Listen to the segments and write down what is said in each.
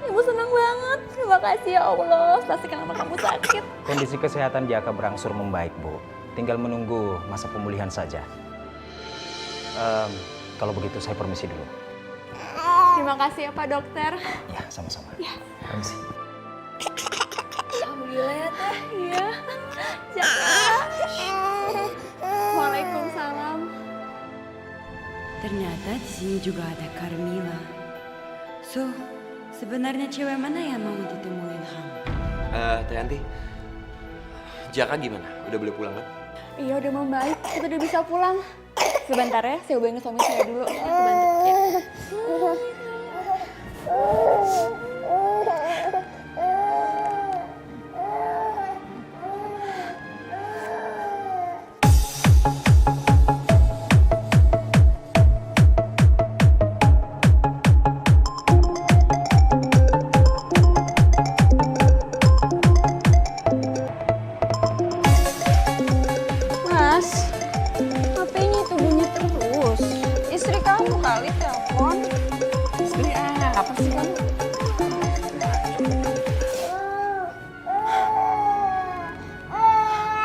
Ibu senang banget. Terima kasih ya Allah. Pastikan anak kamu sakit. Kondisi kesehatan Jaka berangsur membaik, Bu. Tinggal menunggu masa pemulihan saja. Kalau begitu saya permisi dulu. Terima kasih ya Pak Dokter. Ya, sama-sama. Ya. Permisi. Alhamdulillah ya Teh. Iya. Jaka. Waalaikumsalam. Ternyata di sini juga ada Carmila. So, sebenarnya cewek mana yang mau ditemuin kamu? Teh Yanti, Jaka gimana? Udah boleh pulang kan? Iya udah membaik. Kita udah bisa pulang. Sebentar ya, saya hubungin suami saya dulu. Sebentar ya. Mas, HP-nya itu bunyi terus. Istri kamu kali telepon. Istri apa sih kamu?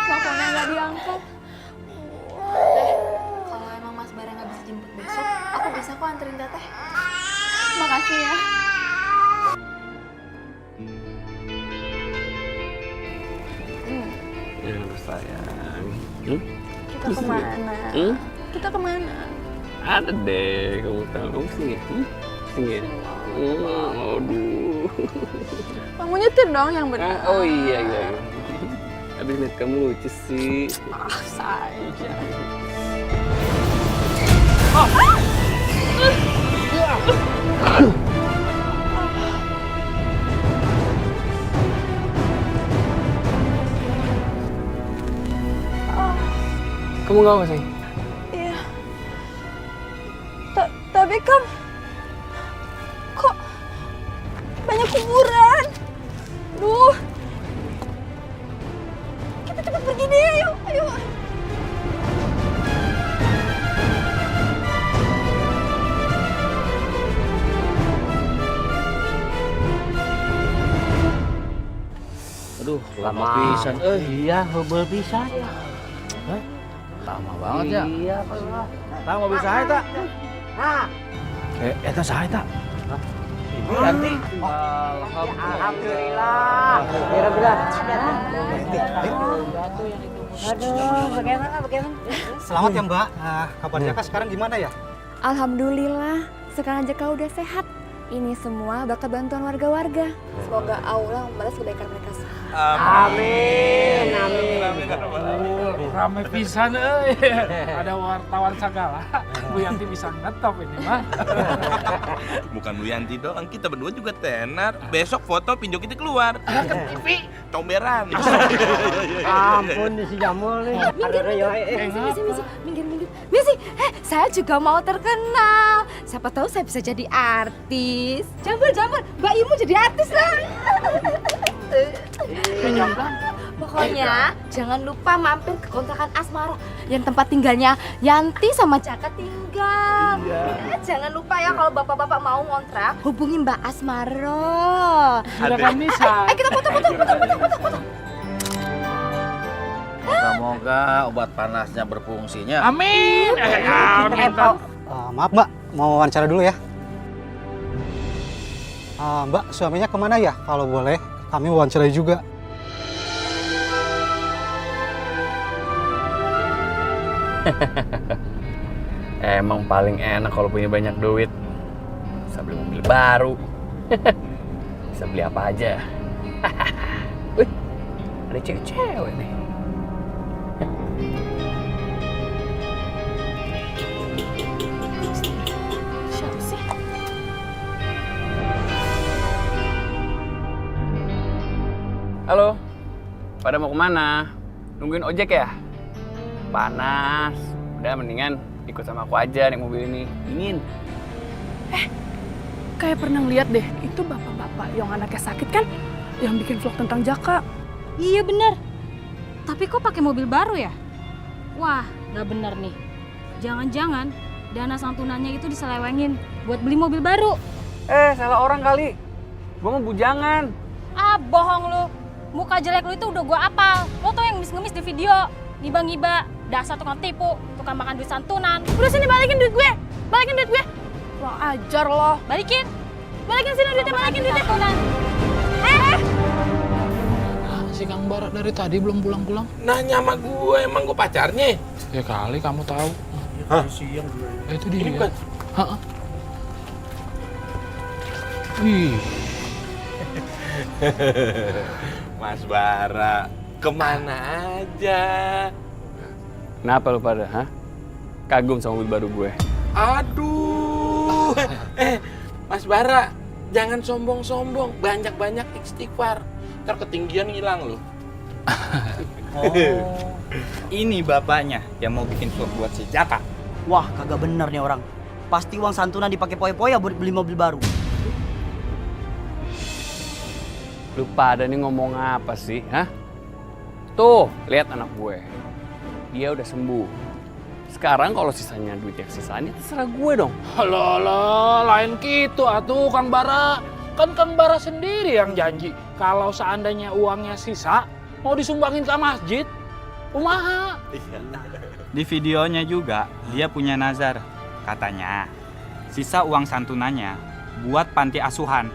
Teleponnya nggak diangkat. Kalau emang Mas Bara nggak bisa jemput besok, aku bisa kok anterin Teteh. Makasih ya. Ya sayang. Kita kemana? Kita kemana? Ada deh, kamu tahu. Kamu sini. Sini. Aduh. Kamu nyetir dong yang benar. Oh iya. Habis lihat kamu lucu sih. Saja. Kamu nggak apa sih? Iya. Tapi kan kok banyak kuburan. Duh. Kita cepet pergi deh, ayo. Aduh, lama pisan. Iya, heubeul pisan. Hah? Lama banget ya. Iya, Pak. Tah mobil saha eta? Hah? Eta saha eta? Ibu Yanti. Alhamdulillah. Alhamdulillah. Aduh, bagaimana? Selamat ya Mbak. Kabar Jaka sekarang gimana ya? Alhamdulillah, sekarang Jaka udah sehat. Ini semua berkat bantuan warga-warga. Semoga Allah membalas kebaikan mereka semua. Amin. Rame pisan euy. Ada wartawan segala. Bu Yanti bisa ngetop ini mah. Bukan Bu Yanti doang, kita berdua juga tenar. Besok foto pinjau kita keluar. Ke TV. Comberan. Ampun si Jamul nih. Minggir. Misi, saya juga mau terkenal. Siapa tahu saya bisa jadi artis. Jambul, Mbak Imu jadi artis lah. Pokoknya jangan lupa mampir ke kontrakan Asmara yang tempat tinggalnya Yanti sama Jaka tinggal. Jangan lupa ya kalau bapak-bapak mau ngontrak, hubungi Mbak Asmara. Silakan bisa. Kita foto. Semoga obat panasnya berfungsinya. Amin. Maaf Mbak, mau wawancara dulu ya. Mbak, suaminya kemana ya? Kalau boleh, kami wawancarai juga. Emang paling enak kalau punya banyak duit. Bisa beli mobil baru. Bisa beli apa aja. Wih, ada cewek-cewek nih. Siapa sih? Halo, pada mau kemana? Nungguin ojek ya? Panas, udah mendingan ikut sama aku aja naik mobil ini, dingin. Kayak pernah lihat deh, itu bapak-bapak yang anaknya sakit kan, yang bikin vlog tentang Jaka. Iya bener. Tapi kok pakai mobil baru ya? Wah, nggak bener nih. Jangan-jangan dana santunannya itu diselewengin buat beli mobil baru. Salah orang kali. Gue mah bujangan. Ah, bohong lu. Muka jelek lu itu udah gua apal. Lo tau yang ngemis-ngemis di video. Ngiba-ngiba. Dasar tukang tipu. Tukang makan duit santunan. Udah sini balikin duit gue. Balikin duit gue. Kurang ajar loh. Balikin. Balikin sini duitnya. Balikin duitnya. Santunan. Si Kang Bara dari tadi belum pulang-pulang. Nanya sama gue, emang gue pacarnya? Ya kali kamu tahu. Hah? Itu dia. Ini bukan? Heeh. Wih. Mas Bara, kemana aja? Kenapa lu pada, ha? Kagum sama mobil baru gue. Aduh. Mas Bara, jangan sombong-sombong. Banyak-banyak istighfar. Ntar ketinggian hilang loh. Oh, ini bapaknya yang mau bikin vlog buat si Jaka. Wah, kagak bener nih orang. Pasti uang santunan dipakai poya-poya buat beli mobil baru. Lu pada nih ngomong apa sih, ha? Tuh, lihat anak gue. Dia udah sembuh. Sekarang kalau sisanya duit yang sisanya terserah gue dong. Alah, lain gitu atuh Kang Bara. Kan Kang Bara sendiri yang janji kalau seandainya uangnya sisa mau disumbangin ke masjid. Kumaha? Di videonya juga dia punya nazar. Katanya sisa uang santunannya buat panti asuhan.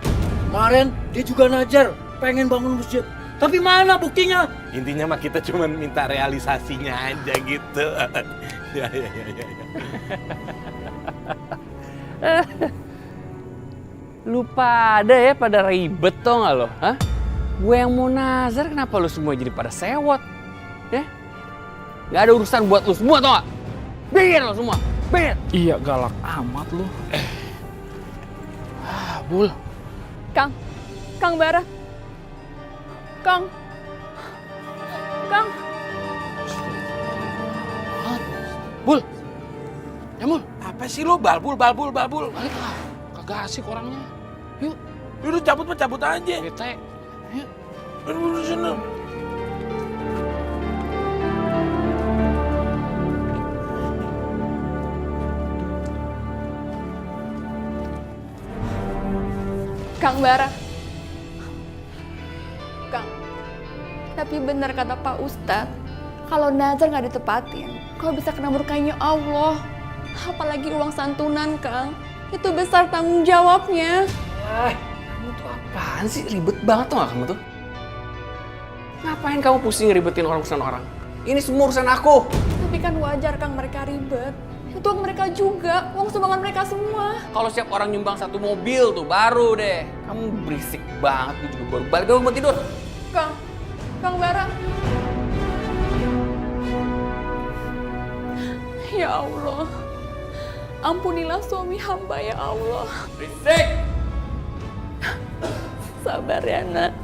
Kemarin dia juga najar pengen bangun masjid. Tapi mana buktinya? Intinya mah kita cuma minta realisasinya aja gitu. Ya. Lu pada ya pada ribet tau gak lo? Hah? Gue yang mau nazar kenapa lu semua jadi pada sewot? Ya? Gak ada urusan buat lu semua tau gak? Bikin lo semua, bikin! Iya galak amat lu. Bul. Kang Bara. Kang. Bul. Ya Bul. Apa sih lo balbul? Balik lah. Kagak asik orangnya. Yuk. Udah cabut aja. Bete. Yuk. Aduh, sana. Kang Bara. Kang. Tapi benar kata Pak Ustadz, kalau nazar nggak ditepatin, kau bisa kena murkanya Allah. Apalagi uang santunan, Kang. Itu besar tanggung jawabnya. Kamu tuh apaan sih? Ribet banget tau gak kamu tuh? Ngapain kamu pusing ngeribetin urusan orang? Ini semua urusan aku. Tapi kan wajar, Kang, mereka ribet. Itu uang mereka juga, uang sumbangan mereka semua. Kalau setiap orang nyumbang satu mobil tuh baru deh. Kamu berisik banget, gue juga baru balik dulu buat tidur. Kang Bara. Ya Allah. Ampunilah suami hamba ya Allah. Berisik! Sabar ya, Nak.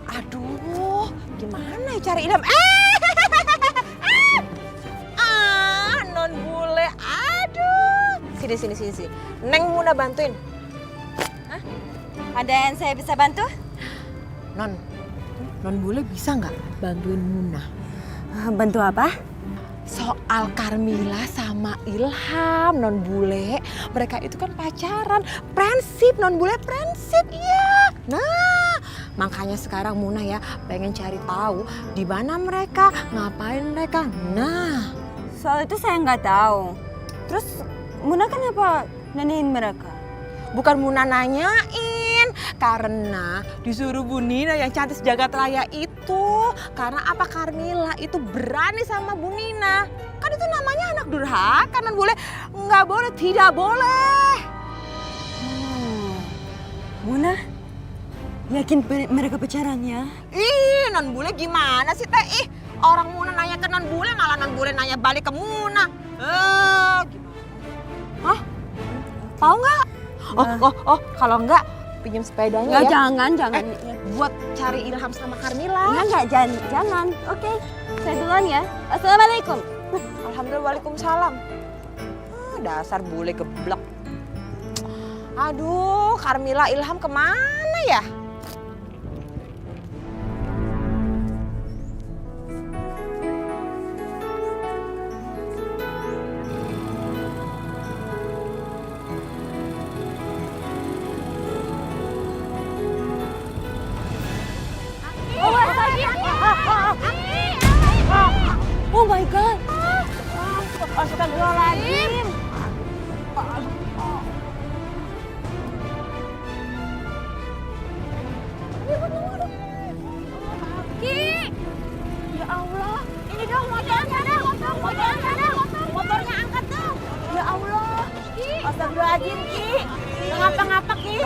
Aduh, gimana ya cari Ilham? Non bule. Aduh. Sini. Neng Muna bantuin. Hah? Ada yang saya bisa bantu? Non bule bisa nggak bantuin Muna? Bantu apa? Soal Carmila sama Ilham, non bule. Mereka itu kan pacaran, prinsip non bule, prinsip iya. Nah, makanya sekarang Muna ya pengen cari tahu di mana mereka, ngapain mereka. Nah, soal itu saya nggak tahu. Terus Muna kenapa nanyain mereka? Bukan Muna nanyain, karena disuruh Bu Nina yang cantik sejagat raya itu. Karena apa, Carmila itu berani sama Bu Nina. Kan itu namanya anak durhaka, non boleh. Nggak boleh, tidak boleh. Muna, yakin mereka pacarannya? Ih, non bule gimana sih teh? Ih, orang Muna nanya ke non bule, malah non bule nanya balik ke Muna. Hah? Tahu nggak? Oh, kalau enggak pinjam sepedanya ya. Jangan. Buat cari Ilham sama Carmila. Enggak, jangan. Oke, saya duluan ya. Assalamualaikum. Alhamdulillah, waalaikumsalam. Dasar bule geblek. Aduh, Carmila Ilham kemana ya?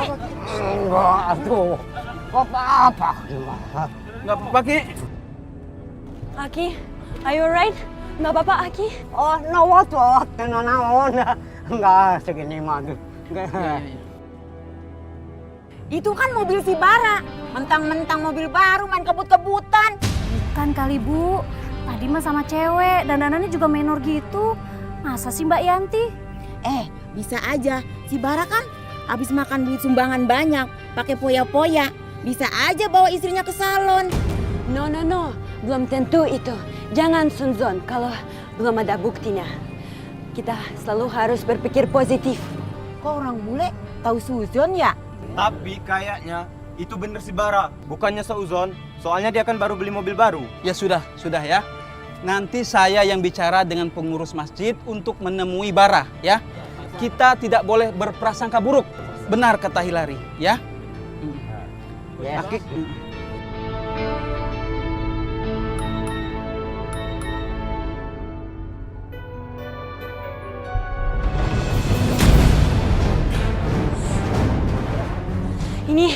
Enggak, aduh. Apa-apa. Nggak apa-apa, Ki. Aki, are you alright? Nggak apa-apa, Aki? Oh, nawat. Naon. Enggak, segini mah. Itu kan mobil si Bara. Mentang-mentang mobil baru main kebut-kebutan. Bukan kali Bu, tadi mah sama cewek, dandanannya juga menor gitu. Masa sih Mbak Yanti? Bisa aja. Si Bara kan habis makan duit sumbangan banyak, pakai poya-poya. Bisa aja bawa istrinya ke salon. No, belum tentu itu. Jangan sunzon kalau belum ada buktinya. Kita selalu harus berpikir positif. Kok orang bule tahu suzon ya? Tapi kayaknya itu bener si Bara, bukannya seuzon. Soalnya dia kan baru beli mobil baru. Ya sudah ya. Nanti saya yang bicara dengan pengurus masjid untuk menemui Bara, ya. Kita tidak boleh berprasangka buruk. Benar kata Hilary, ya. Yes. Aki. Ini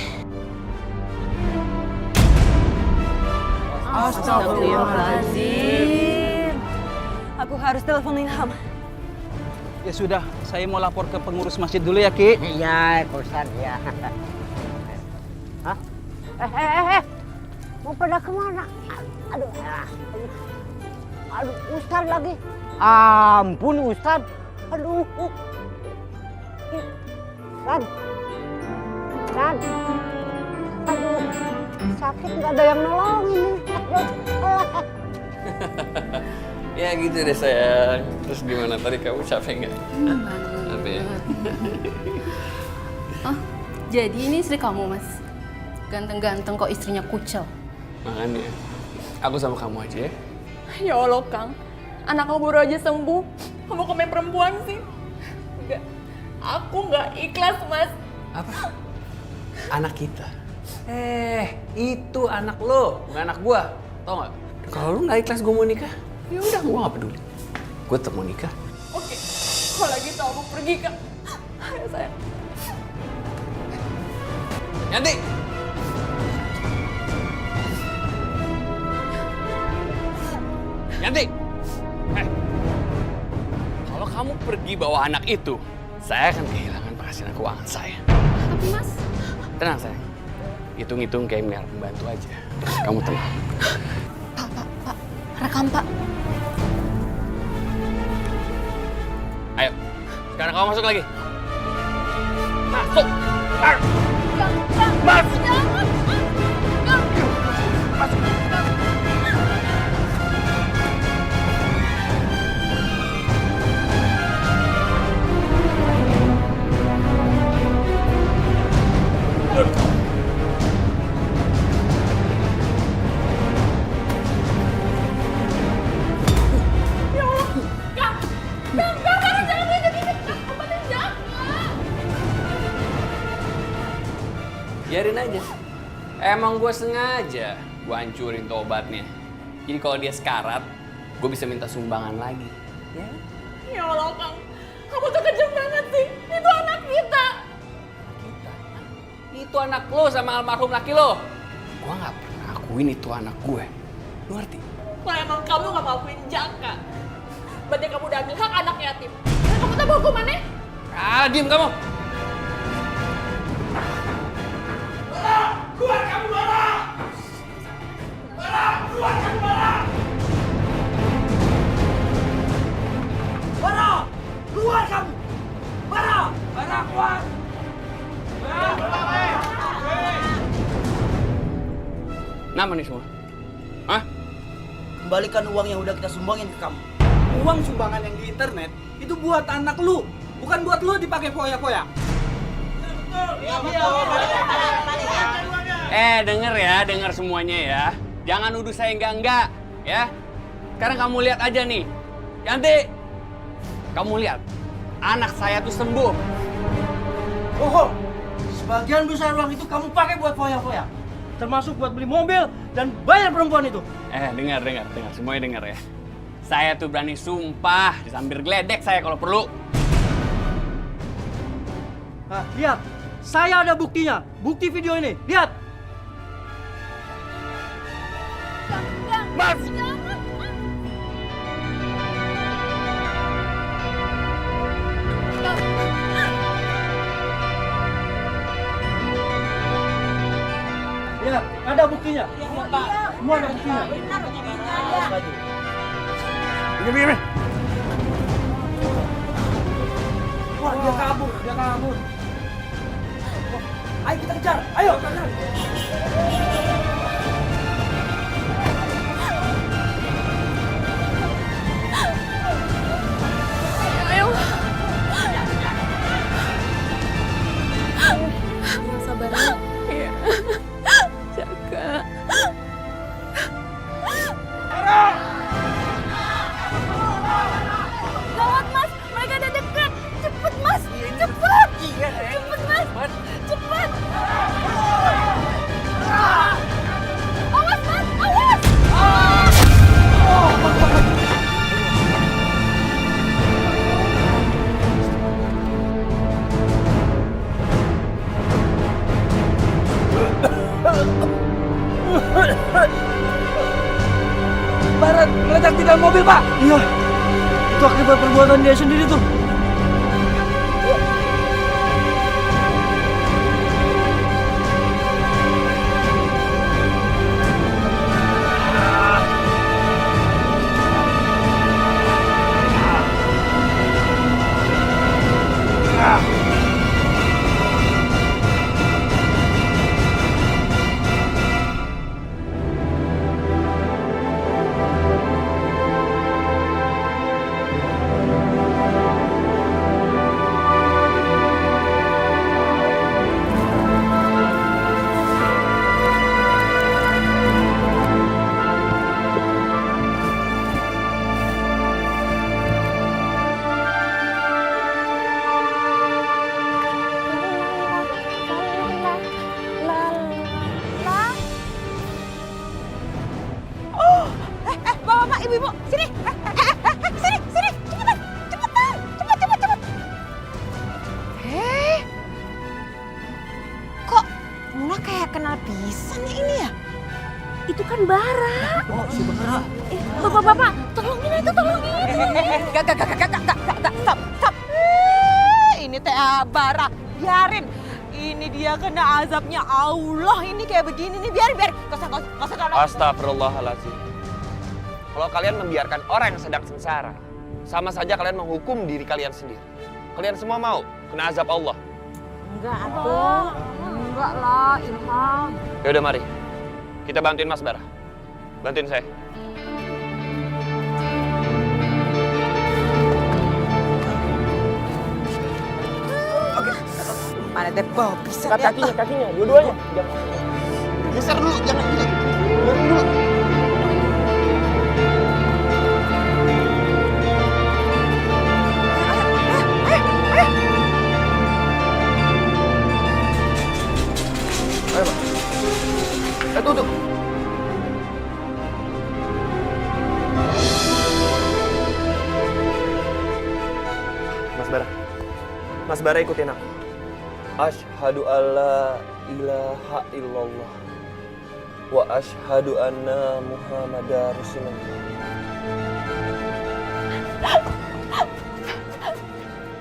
Astagfirullahaladzim. aku harus telepon Ilham. Ya sudah, saya mau lapor ke pengurus masjid dulu ya, Ki. Iya, Ustaz ya. Hah? Mau pada kemana? Aduh, Ustaz lagi. Ampun, Ustaz. Aduh. Ustaz. Aduh, sakit nggak ada yang nolongin. Ya gitu deh sayang. Terus gimana tadi kamu capek nggak? Apa ya? Oh, jadi ini istri kamu, Mas? Ganteng-ganteng kok istrinya kucel. Makanya, aku sama kamu aja ya. Ya Allah, Kang. Anak kamu baru aja sembuh. Kamu komen perempuan sih? Enggak. Aku nggak ikhlas, Mas. Apa? Anak kita. Itu anak lo, bukan anak gua. Tau nggak? Kalau lu nggak ikhlas gua mau nikah, ya udah gua nggak peduli. Gua tetap mau nikah. Oke. Kalau gitu aku pergi, Kang. Ayo, sayang. Yanti! Yanti! Kalau kamu pergi bawa anak itu, saya akan kehilangan penghasilan keuangan saya. Tapi, Mas, Tenang sayang, hitung-hitung kayak miliar pembantu aja. Kamu tenang. Pak, rekam, Pak. Ayo, sekarang kamu masuk lagi. Masuk! Masuk! Biarin aja. Emang gue sengaja gue hancurin tuh obatnya. Jadi kalau dia sekarat, gue bisa minta sumbangan lagi. Ya? Ya Allah, Kang. Kamu tuh kejam banget sih. Itu anak kita. Kita? Itu anak lo sama almarhum laki lo. Gue gak pernah akuin itu anak gue. Lu ngerti? Kalau emang kamu gak ngakuin Jaka, berarti kamu udah ambil hak anak yatim. Dan kamu tahu hukumannya? Ah, diem kamu! Keluar kamu, Bara! Bara, keluar kamu, Bara! Bara, keluar kamu! Bara, Bara keluar! Bara, keluar! Nama nih semua? Hah? Kembalikan uang yang udah kita sumbangin ke kamu. Uang sumbangan yang di internet itu buat anak lu, bukan buat lu dipakai foya-foya. Denger semuanya ya. Jangan nuduh saya enggak, ya. Sekarang kamu lihat aja nih. Yanti, kamu lihat. Anak saya tuh sembuh. Oh, sebagian besar uang itu kamu pakai buat foya-foya. Termasuk buat beli mobil dan bayar perempuan itu. Dengar. Semuanya dengar ya. Saya tuh berani sumpah, disambil geledek saya kalau perlu. Nah, lihat. Saya ada buktinya. Bukti video ini. Lihat. Mas! Lihat, ada buktinya. Semua ada buktinya. Begini. Wah, dia kabur. Ayo kita kejar. Ayo. Sabar ya. Iya. Jaga. Gawat Mas, mereka udah dekat. Cepet Mas, cepet. Cepet Mas, cepet. Awas Mas, awas. Barat meledak di dalam mobil, Pak. Iya. Itu akibat perbuatan dia sendiri tuh. Bapak, ibu-ibu, sini. Sini. Cepetan. Cepet. Kok Muna kayak kenal pisan ya ini ya? Itu kan Bara. Oh, si Bara. Bapak-bapak, tolongin itu, tolongin. Gak, stop. Ini teh Bara, biarin. Ini dia kena azabnya Allah, ini kayak begini nih, biarin. Gak usah. Astagfirullahaladzim. Kalau kalian membiarkan orang yang sedang sengsara, sama saja kalian menghukum diri kalian sendiri. Kalian semua mau kena azab Allah? Enggak, atuh. Enggak lah, Ilham. Yaudah mari, kita bantuin Mas Bara. Bantuin saya. Mana teh bau bisa ya? Kakinya, dua-duanya. Geser dulu, jangan gini. Dulu. Ayo, Pak. Tuh. Mas Bara ikutin aku. Asyhadu alla ilaha illallah wa asyhadu anna Muhammadar Rasulullah.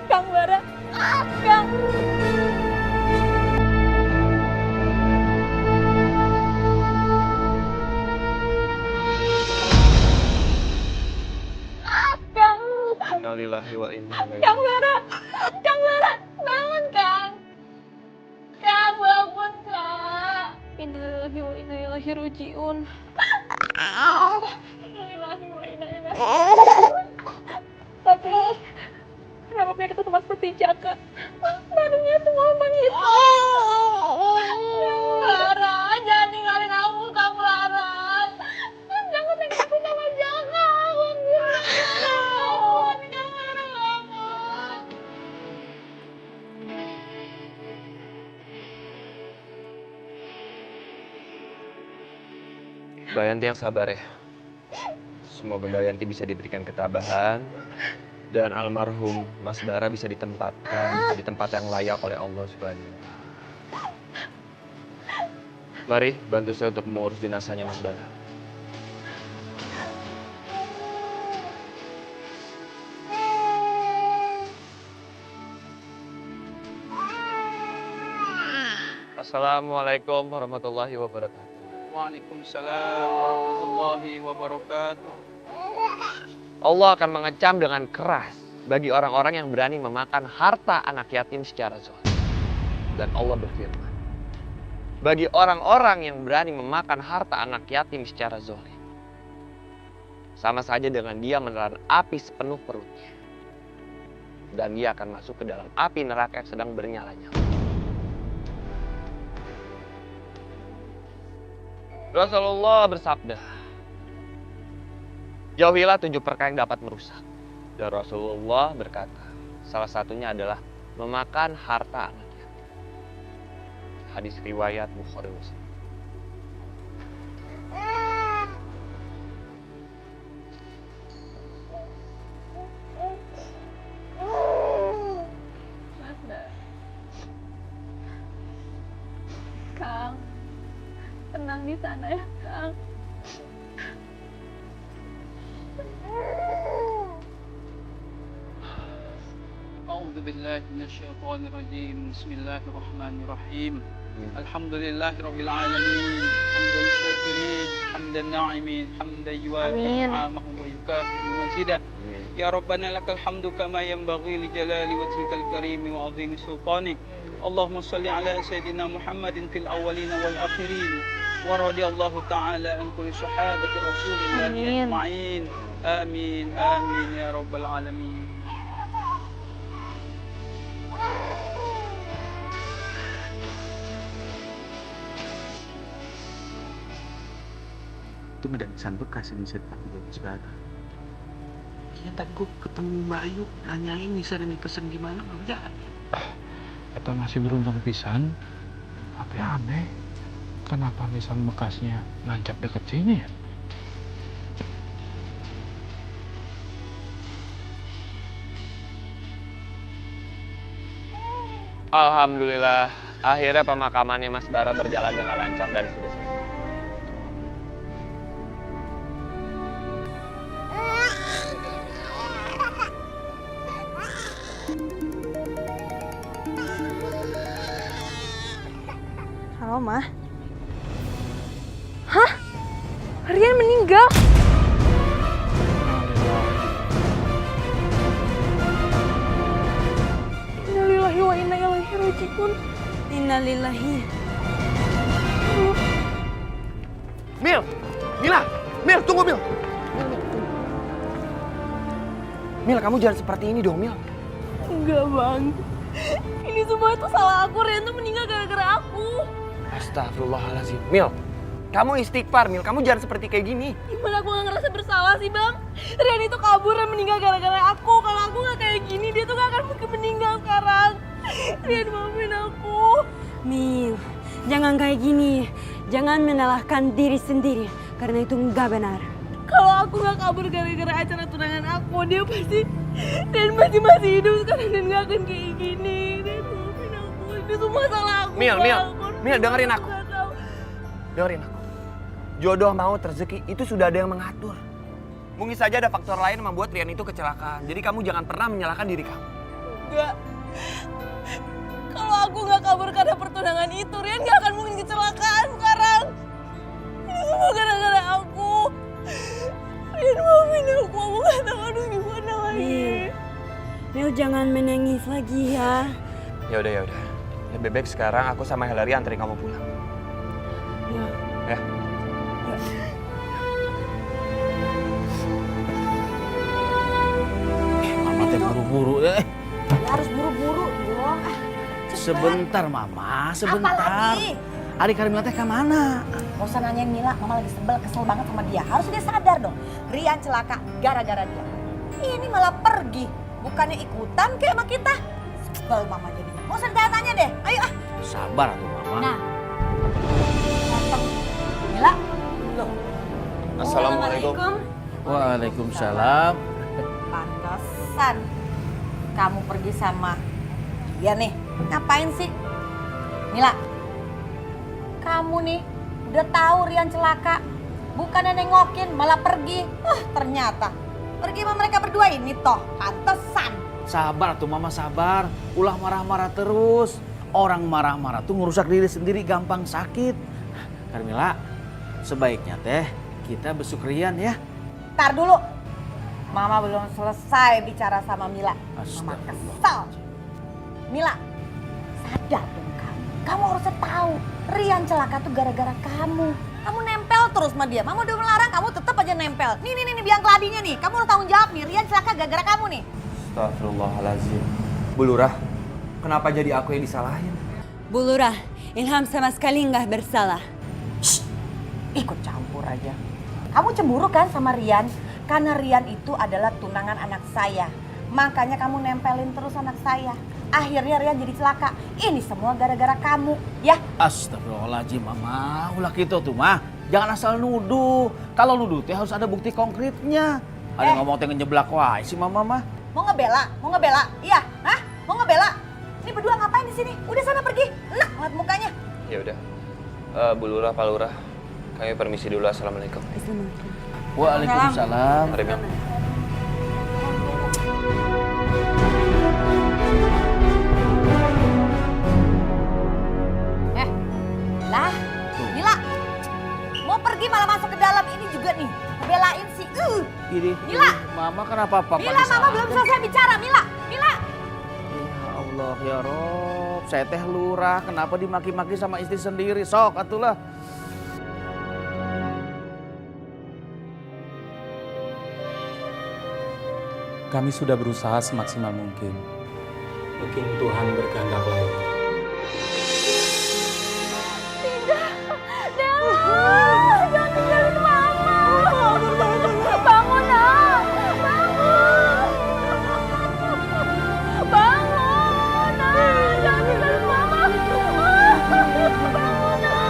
Kang Bara, Kang. Innalillahi wa inna ilaihi. Kang Bara, bangun Kang. Kang, bangun Kang. Innalillahi wa inna ilaihi raji'un. Innalillahi wa inna ilaihi raji'un. Tapi kenapa punya kita cuma seperti Jaka? Badannya semua menghitam. Lara, jangan ninggalin aku, Kang Lara. Jangan tinggalin aku sama Jaka. Mbak Yanti yang sabar ya. Semoga Mbak Yanti bisa diberikan ketabahan dan almarhum Mas Bara bisa ditempatkan di tempat yang layak oleh Allah Subhanahu wa Ta'ala. Mari bantu saya untuk mengurus jenazahnya Mas Bara. Assalamualaikum warahmatullahi wabarakatuh. Waalaikumsalam warahmatullahi wabarakatuh. Allah akan mengecam dengan keras bagi orang-orang yang berani memakan harta anak yatim secara zalim. Dan Allah berfirman, bagi orang-orang yang berani memakan harta anak yatim secara zalim, sama saja dengan dia menelan api sepenuh perutnya. Dan dia akan masuk ke dalam api neraka yang sedang bernyala-nyala. Rasulullah bersabda, jauhilah 7 perkara yang dapat merusak. Dan Rasulullah berkata, salah satunya adalah memakan harta anak yatim. Hadis riwayat Bukhari Muslim. Kang, tenang di sana ya, Kang. أعوذ بالله من الشيطان الرجيم بسم الله الرحمن الرحيم الحمد لله رب العالمين حمد الشاكرين حمد الناعمين حمد يوافي نعمه ويكافئ مزيدا يا ربنا لك الحمد كما ينبغي لجلال وجهك الكريم وعظيم سلطانك اللهم صل على سيدنا محمد في الأولين والآخرين ورضي الله تعالى عن كل صحابة رسول الله أجمعين آمين آمين يا رب العالمين. Itu ada pesan bekas yang bisa dipakai sekarang. Ya tadi gue ketemu Mbak Ayu, nanyain nisan ini pesen gimana, nggak jadi. Kita masih beruntung pisan. Tapi aneh, kenapa nisan bekasnya nancap deket sini ya? Alhamdulillah, akhirnya pemakamannya Mas Bara berjalan dengan lancar dan sudah selesai. Halo, Ma. Hah? Rian meninggal? Innalillahi wa inna ilaihi raji'un. Innalillahi. Mil! Mila! Mil, tunggu Mil! Mil, kamu jangan seperti ini dong, Mil. Enggak, Bang. Ini semua itu salah aku. Rian tuh meninggal gara-gara aku. Astagfirullahaladzim. Mil, kamu istighfar, Mil. Kamu jangan seperti kayak gini. Gimana aku gak ngerasa bersalah sih, Bang? Rian itu kabur dan meninggal gara-gara aku. Kalau aku gak kayak gini, dia tuh gak akan mungkin meninggal sekarang. Rian, maafin aku. Mil, jangan kayak gini. Jangan menyalahkan diri sendiri. Karena itu nggak benar. Kalau aku gak kabur gara-gara acara tunangan aku, dia pasti... Dan masih hidup sekarang dan gak akan kayak gini. Rian, maafin aku. Itu semua salah aku, Mil, Bang. Mil, Mil, dengerin aku. Dengerin aku. Jodoh maut rezeki itu sudah ada yang mengatur. Mungkin saja ada faktor lain yang membuat Rian itu kecelakaan. Jadi kamu jangan pernah menyalahkan diri kamu. Enggak. Kalau aku gak kabur karena pertunangan itu, Rian gak akan mungkin kecelakaan sekarang. Ini semua gara-gara aku. Rian, maafin aku gak tahu aduh gimana lagi. Mil, jangan menangis lagi ya. Ya udah. Lebih baik sekarang aku sama Hillary anterin kamu pulang. Ya. Mama teh buru-buru Harus buru-buru dong. Sebentar Mama, sebentar. Apalagi? Adik Karimila teh kemana? Gak usah nanyain Mila, Mama lagi kesel banget sama dia. Harus dia sadar dong, Rian celaka gara-gara dia. Ini malah pergi, bukannya ikutan kayak sama kita. Sebel Mama jadi. Gak usah ditanya deh, ayo ah. Sabar tuh Mama. Nah, datang. Mila, loh. Assalamualaikum. Waalaikumsalam. Pantesan kamu pergi sama dia nih. Ngapain sih? Mila, kamu nih Udah tahu Rian celaka. Bukannya nengokin, malah pergi. Ternyata pergi sama mereka berdua ini toh, pantesan. Sabar tuh Mama, sabar. Ulah marah-marah terus. Orang marah-marah tuh ngerusak diri sendiri, gampang sakit. Karmila, sebaiknya teh kita besuk Rian ya. Ntar dulu. Mama belum selesai bicara sama Mila. Mama kesel. Mila, sadar dong kamu. Kamu harusnya tahu, Rian celaka tuh gara-gara kamu. Kamu nempel terus sama dia. Mama udah melarang, kamu tetap aja nempel. Nih biang keladinya nih. Kamu harus tanggung jawab nih. Rian celaka gara-gara kamu nih. Astagfirullahaladzim. Bu Lurah, kenapa jadi aku yang disalahin? Bu Lurah, Ilham sama sekali nggak bersalah. Ikut campur aja. Kamu cemburu kan sama Rian? Karena Rian itu adalah tunangan anak saya. Makanya kamu nempelin terus anak saya. Akhirnya Rian jadi celaka. Ini semua gara-gara kamu, ya? Astagfirullahaladzim Mama, ulah gitu tuh mah. Jangan asal nuduh. Kalau nuduh teh harus ada bukti konkretnya. Ada yang ngomong teh ngejeblak wae si Mama mah. Mau ngebela? Iya, hah? Mau ngebela? Ini berdua ngapain di sini? Udah sana pergi. Enak ngeliat mukanya. Ya udah. Bu Lurah, Pak Lurah, kami permisi dulu. Assalamualaikum. Waalaikumsalam. Mari, Bang. Lah, Mila. Mau pergi malah masuk ke dalam ini juga nih. Belain si Mila. Mama kenapa papa Mila, Mama belum selesai bicara. Mila. Ya Allah ya Rob, saya teh lurah, kenapa dimaki-maki sama istri sendiri? Sok atulah. Kami sudah berusaha semaksimal mungkin. Mungkin Tuhan berkehendak lain. Jangan tinggalin Mama. Bangun, Nak. Bangun. Bangun, Nak. Jangan tinggalin Mama. Bangun, Nak.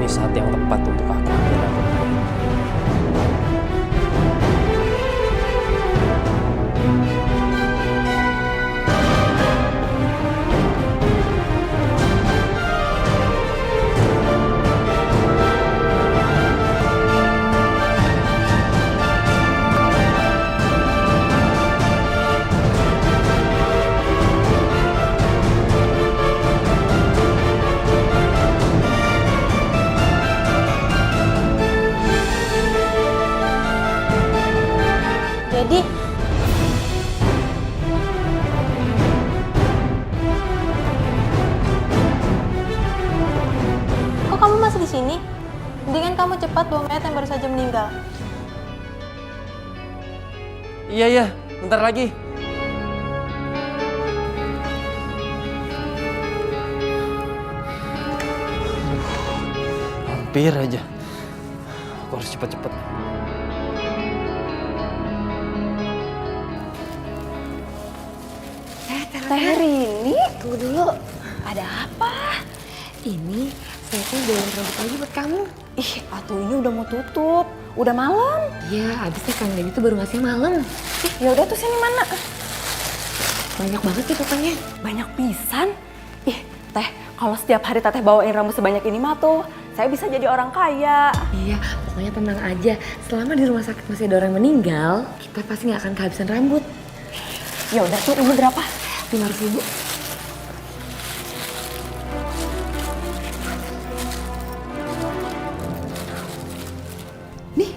Saat yang tepat untuk aku ambil keputusan. Jadi kok kamu masih di sini? Mendingan kamu cepat bawa mayat yang baru saja meninggal. Iya, bentar lagi. Hampir aja. Aku harus cepet-cepet. Teh Rini, tunggu dulu. Ada apa? Ini saya tuh beliin rambut lagi buat kamu. Ih, atuh ini udah mau tutup. Udah malam. Iya, abisnya Kang Dedi tuh baru ngasih malam. Ya udah tuh sini mana? Banyak banget sih pokoknya. Banyak pisan. Ih, Teh, kalau setiap hari Teteh bawain rambut sebanyak ini mah tuh saya bisa jadi orang kaya. Iya, pokoknya tenang aja. Selama di rumah sakit masih ada orang yang meninggal, kita pasti nggak akan kehabisan rambut. Ya udah tuh, ini berapa? 500.000. Nih,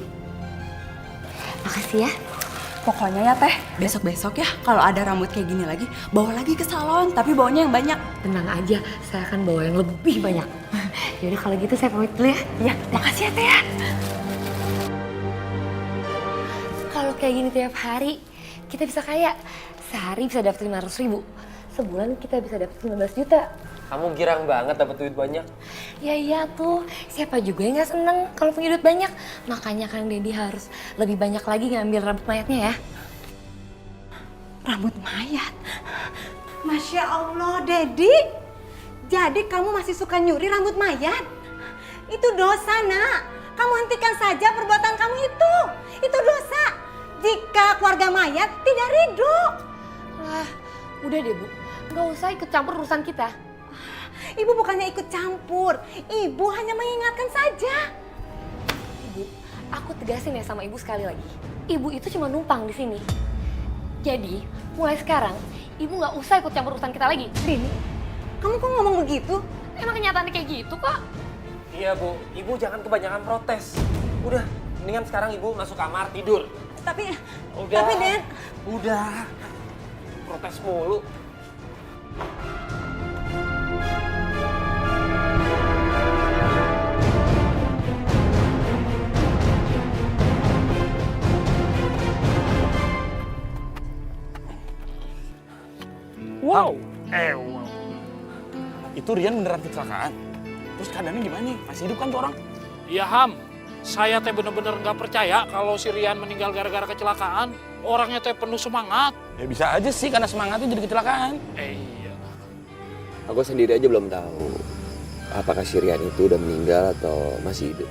makasih ya. Pokoknya ya teh, besok-besok ya kalau ada rambut kayak gini lagi, bawa lagi ke salon, tapi bawanya yang banyak. Tenang aja, saya akan bawa yang lebih banyak. Yaudah kalau gitu saya pamit dulu ya. Iya, makasih ya teh ya. Kalau kayak gini tiap hari, kita bisa kaya. Sehari bisa dapat 500.000. Sebulan kita bisa dapat 15 juta. Kamu girang banget dapat duit banyak. Ya iya tuh, siapa juga yang gak seneng kalau punya duit banyak. Makanya Kang Deddy harus lebih banyak lagi ngambil rambut mayatnya ya. Rambut mayat? Masya Allah, Dedi. Jadi kamu masih suka nyuri rambut mayat? Itu dosa, nak. Kamu hentikan saja perbuatan kamu itu. Itu dosa. Jika keluarga mayat tidak ridho. Wah, udah deh Bu. Gak usah ikut campur urusan kita. Ibu bukannya ikut campur. Ibu hanya mengingatkan saja. Ibu, aku tegasin ya sama Ibu sekali lagi. Ibu itu cuma numpang di sini. Jadi, mulai sekarang, Ibu gak usah ikut campur urusan kita lagi. Rini, kamu kok ngomong begitu? Emang kenyataannya kayak gitu kok. Iya Bu, Ibu jangan kebanyakan protes. Udah, mendingan sekarang Ibu masuk kamar tidur. Tapi Udah. Tapi Den. Udah. Protes mulu. Wow. Itu Rian beneran kecelakaan? Terus keadaannya gimana nih? Masih hidup kan tuh orang? Iya Ham, saya teh bener-bener nggak percaya kalau si Rian meninggal gara-gara kecelakaan. Orangnya teh penuh semangat. Ya bisa aja sih karena semangatnya jadi kecelakaan. Iya. Aku sendiri aja belum tahu apakah si Rian itu udah meninggal atau masih hidup.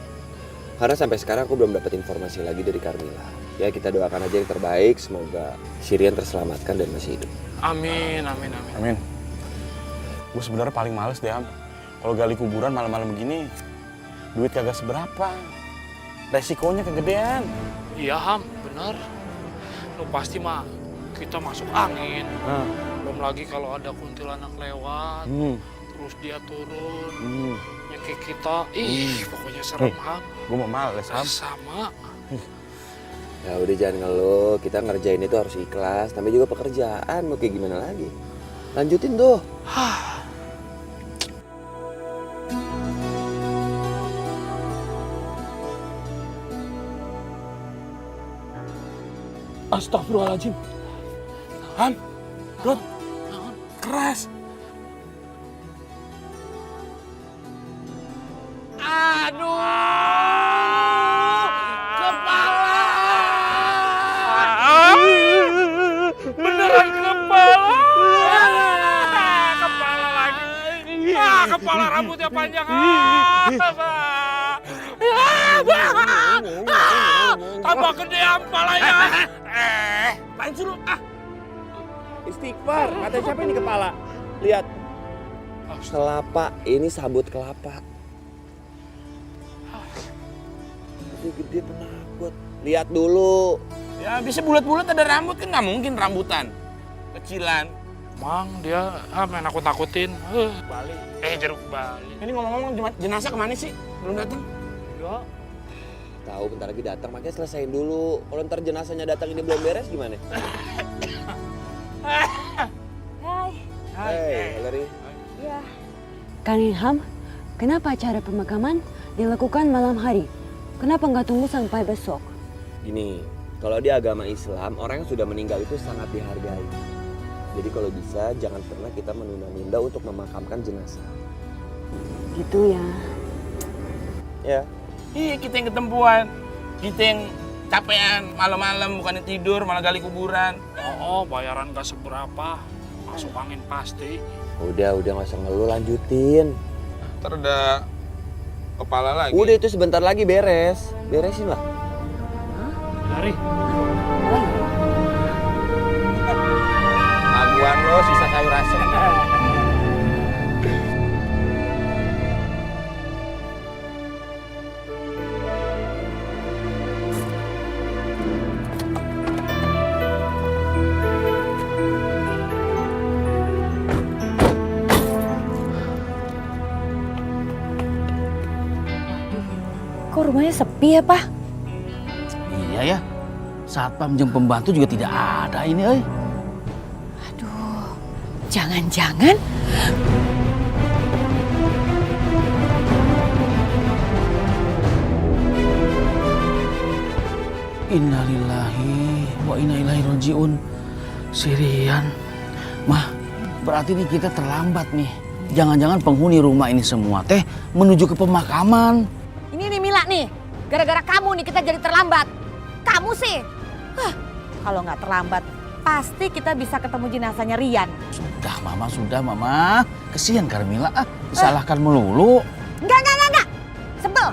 Karena sampai sekarang aku belum dapat informasi lagi dari Carmila. Ya kita doakan aja yang terbaik, semoga si Rian terselamatkan dan masih hidup. Amin, amin, amin. Amin. Gue sebenarnya paling males deh, Am. Kalau gali kuburan malam-malam begini, duit kagak seberapa. Resikonya kegedean. Iya Ham, bener. Lu pasti mah kita masuk angin. Belum lagi kalau ada kuntilanak lewat, terus dia turun, nyekik kita. Pokoknya serem Ham. Gue mau males, Am. Sama. Ya udah jangan ngeluh, kita ngerjain itu harus ikhlas. Namanya juga pekerjaan, mau kayak gimana lagi? Lanjutin tuh. Astagfirullahaladzim. Ham, Rod, keras. Aduh, kepala. Beneran kepala. Kepala lagi. Kepala rambutnya panjang. Tambah gede kepalanya. Apaan sih lu? Istighfar, mata siapa ini kepala? Lihat. Kelapa, ini sabut kelapa. Gede-gede penakut. Lihat dulu. Ya bisa bulat-bulat ada rambut kan nggak mungkin rambutan. Kecilan. Mang dia main nakut-nakutin. Bali. Jeruk Bali. Ini ngomong-ngomong jenazah kemana sih? Belum datang? Ya. Tahu bentar lagi datang, makanya selesaiin dulu. Kalau ntar jenazahnya datang ini belum beres gimana? Hai, Valerie. Ya. Kang Ilham, kenapa acara pemakaman dilakukan malam hari? Kenapa nggak tunggu sampai besok? Gini, kalau di agama Islam, orang yang sudah meninggal itu sangat dihargai. Jadi kalau bisa, jangan pernah kita menunda-nunda untuk memakamkan jenazah. Gitu ya. Ya. Iya, kita yang ketempuan. Kita yang capean malam-malam bukannya tidur malah gali kuburan. Oh, bayaran gak seberapa. Masuk angin pasti. Udah nggak usah ngeluh, lanjutin. Ntar ada kepala lagi. Udah itu sebentar lagi beres. Beresin lah. Dari. Aguan lo sisa sayur asem. Kok rumahnya sepi ya, Pak? Iya ya. Satpam jeung pembantu juga tidak ada ini, euy. Aduh, jangan-jangan Innalillahi wa inna ilaihi rajiun. Sirian. Mah, berarti nih kita terlambat nih. Jangan-jangan penghuni rumah ini semua teh menuju ke pemakaman. ini nih Mila nih, gara-gara kamu nih kita jadi terlambat. Kamu sih, kalau nggak terlambat pasti kita bisa ketemu jenazahnya Rian. Sudah mama. Kesian Carmila disalahkan melulu. Enggak. Sebel.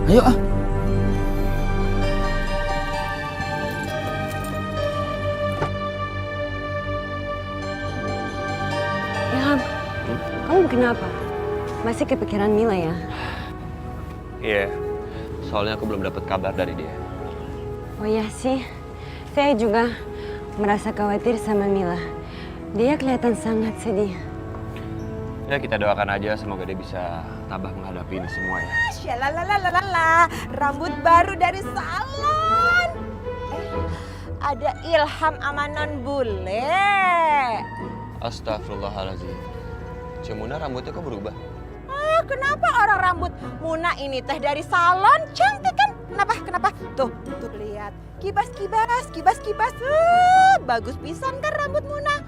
Ayo Ilham, kamu kenapa? Masih kepikiran Mila ya? Iya, soalnya aku belum dapat kabar dari dia. Oh ya sih, saya juga merasa khawatir sama Mila. Dia kelihatan sangat sedih. Ya kita doakan aja semoga dia bisa tabah menghadapi ini semua ya. Syalalalala, rambut baru dari salon. Ada Ilham sama non bule. Astagfirullahaladzim. Cemuna rambutnya kok berubah? Kenapa orang rambut Muna ini teh dari salon cantik kan? Kenapa? Tuh lihat. Kibas. Bagus pisan kan rambut Muna.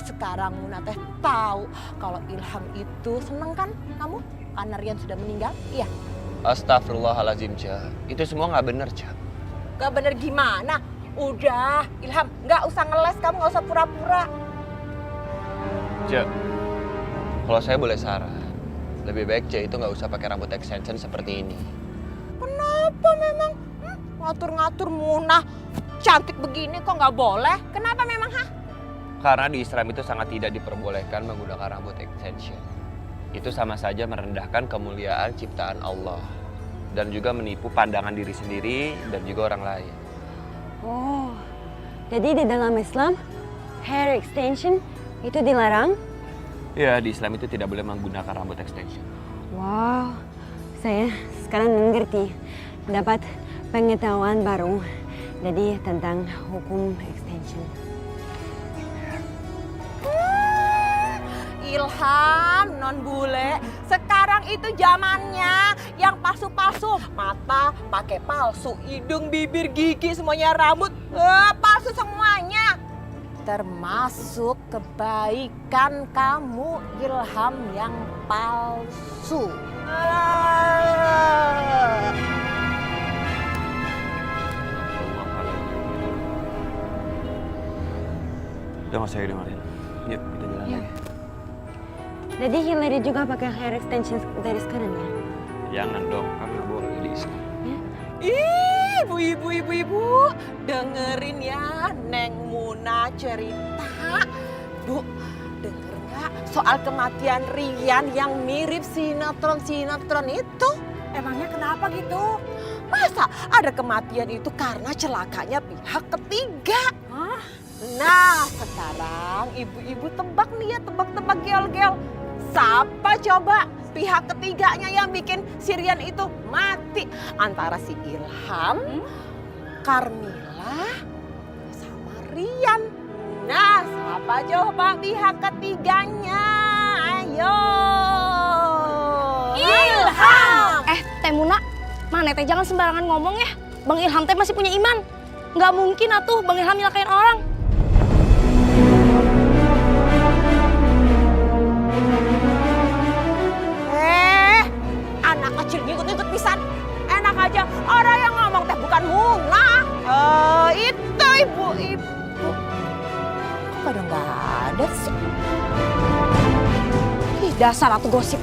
Sekarang Muna teh tahu kalau Ilham itu seneng kan kamu karena Rian sudah meninggal. Iya. Astagfirullahaladzim, Ca. Itu semua nggak bener, Ca. Gak bener gimana? Udah, Ilham, nggak usah ngeles, kamu nggak usah pura-pura. Ca, kalau saya boleh saran, lebih baik Ca itu nggak usah pakai rambut extension seperti ini. Kenapa memang? Ngatur-ngatur Muna cantik begini kok nggak boleh? Kenapa memang Karena di Islam itu sangat tidak diperbolehkan menggunakan rambut extension. Itu sama saja merendahkan kemuliaan ciptaan Allah. Dan juga menipu pandangan diri sendiri dan juga orang lain. Oh, jadi di dalam Islam, hair extension itu dilarang? Ya, di Islam itu tidak boleh menggunakan rambut extension. Wow, saya sekarang mengerti. Dapat pengetahuan baru. Jadi tentang hukum extension. Ilham, non bule, sekarang itu zamannya yang palsu-palsu. Mata pakai palsu, hidung, bibir, gigi, semuanya rambut, palsu semuanya. Termasuk kebaikan kamu, Ilham, yang palsu. Udah nggak usah dengerin. Yuk, kita jalan lagi. Jadi Hillary juga pakai hair extension dari sekarang ya? Jangan dong, kan nggak boleh di Islam. Ibu, dengerin ya Neng Muna cerita. Bu, denger nggak soal kematian Rian yang mirip sinetron itu? Emangnya kenapa gitu? Masa ada kematian itu karena celakanya pihak ketiga? Nah, sekarang ibu-ibu tebak nih ya, tebak-tebak gel-gel. Siapa coba pihak ketiganya yang bikin si Rian itu mati? Antara si Ilham, Carmila, sama Rian. Nah, siapa coba pihak ketiganya? Ayo. Ilham! Teh Muna, mana teh jangan sembarangan ngomong ya. Bang Ilham teh masih punya iman. Nggak mungkin atuh Bang Ilham nyelakain orang. Anak kecil ngikut-ngikut pisan. Enak aja orang yang ngomong teh bukan Muna. Itu ibu-ibu. Kok pada nggak ada sih? Ih, dasar atuh gosip.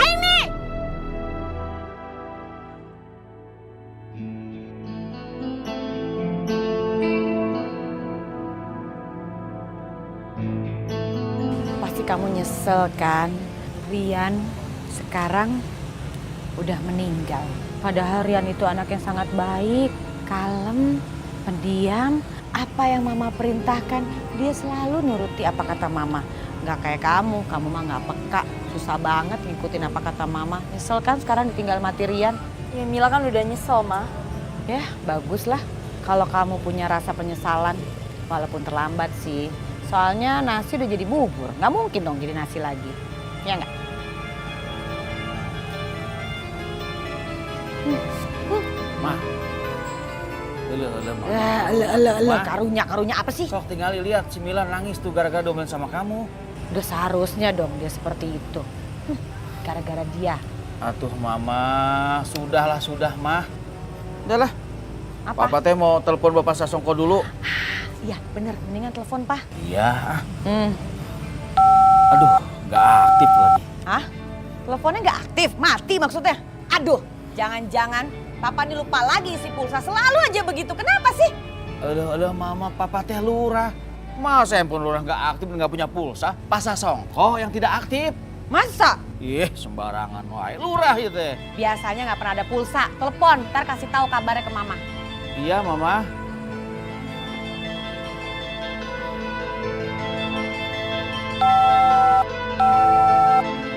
Ini. Pasti kamu nyesel kan? Rian sekarang udah meninggal. Padahal Rian itu anak yang sangat baik, kalem, pendiam. Apa yang Mama perintahkan, dia selalu nuruti apa kata Mama. Nggak kayak kamu mah nggak peka. Susah banget ngikutin apa kata mama. Nyesel kan sekarang ditinggal mati Rian? Ya Mila kan udah nyesel, Ma. Ya bagus lah kalau kamu punya rasa penyesalan. Walaupun terlambat sih. Soalnya nasi udah jadi bubur. Nggak mungkin dong jadi nasi lagi. Ya nggak? Ma. Ma. Karunya apa sih? Sok tinggal lihat si Milan nangis tuh gara-gara domelin sama kamu. Udah seharusnya dong dia seperti itu. Gara-gara dia. Atuh Mama, sudah mah. Udahlah. Apa? Papa teh mau telepon Bapak Sasongko dulu. Iya bener, mendingan telepon Pak. Iya. Aduh, nggak aktif lagi. Hah? Teleponnya nggak aktif? Mati maksudnya? Aduh, jangan-jangan Papa ini lupa lagi isi pulsa. Selalu aja begitu, kenapa sih? Aduh, Mama, Papa teh lurah. Masa handphone lurah nggak aktif dan nggak punya pulsa? Pak Sasongko yang tidak aktif. Masa? Ih, sembarangan wae. Lurah itu. Biasanya nggak pernah ada pulsa. Telepon, ntar kasih tahu kabarnya ke Mama. Iya, Mama.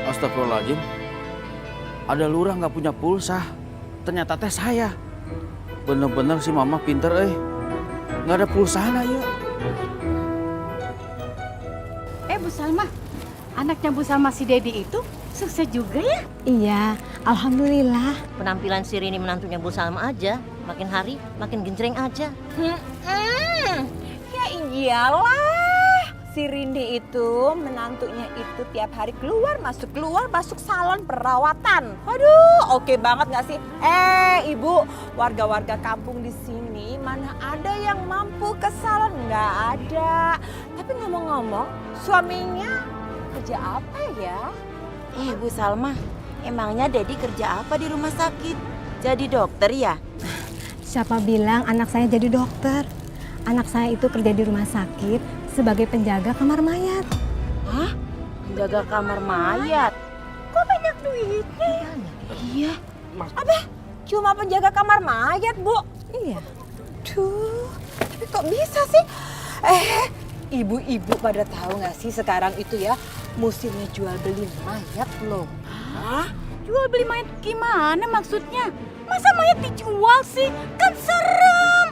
Astagfirullahaladzim. Ada lurah nggak punya pulsa. Ternyata teh saya. Bener-bener si Mama pinter Nggak ada pulsanya ya. Bu Salma, anaknya Bu Salma si Dedi itu sukses juga ya? Iya, alhamdulillah. Penampilan si Rini menantunya Bu Salma aja, makin hari makin genjreng aja. Ya iyalah, si Rindi itu menantunya itu tiap hari keluar masuk salon perawatan. Aduh, oke banget nggak sih? Ibu, warga-warga kampung di sini mana ada yang mampu ke salon? Nggak ada. Tapi ngomong-ngomong, suaminya kerja apa ya? Bu Salma, emangnya Dedi kerja apa di rumah sakit? Jadi dokter ya? Siapa bilang anak saya jadi dokter? Anak saya itu kerja di rumah sakit sebagai penjaga kamar mayat. Hah? Penjaga kamar mayat? Kok banyak duitnya? Iya. Apa? Cuma penjaga kamar mayat, Bu? Iya. Duh, tapi kok bisa sih? Ibu-ibu pada tahu nggak sih sekarang itu ya musimnya jual beli mayat loh. Hah? Jual beli mayat gimana maksudnya? Masa mayat dijual sih? Kan serem.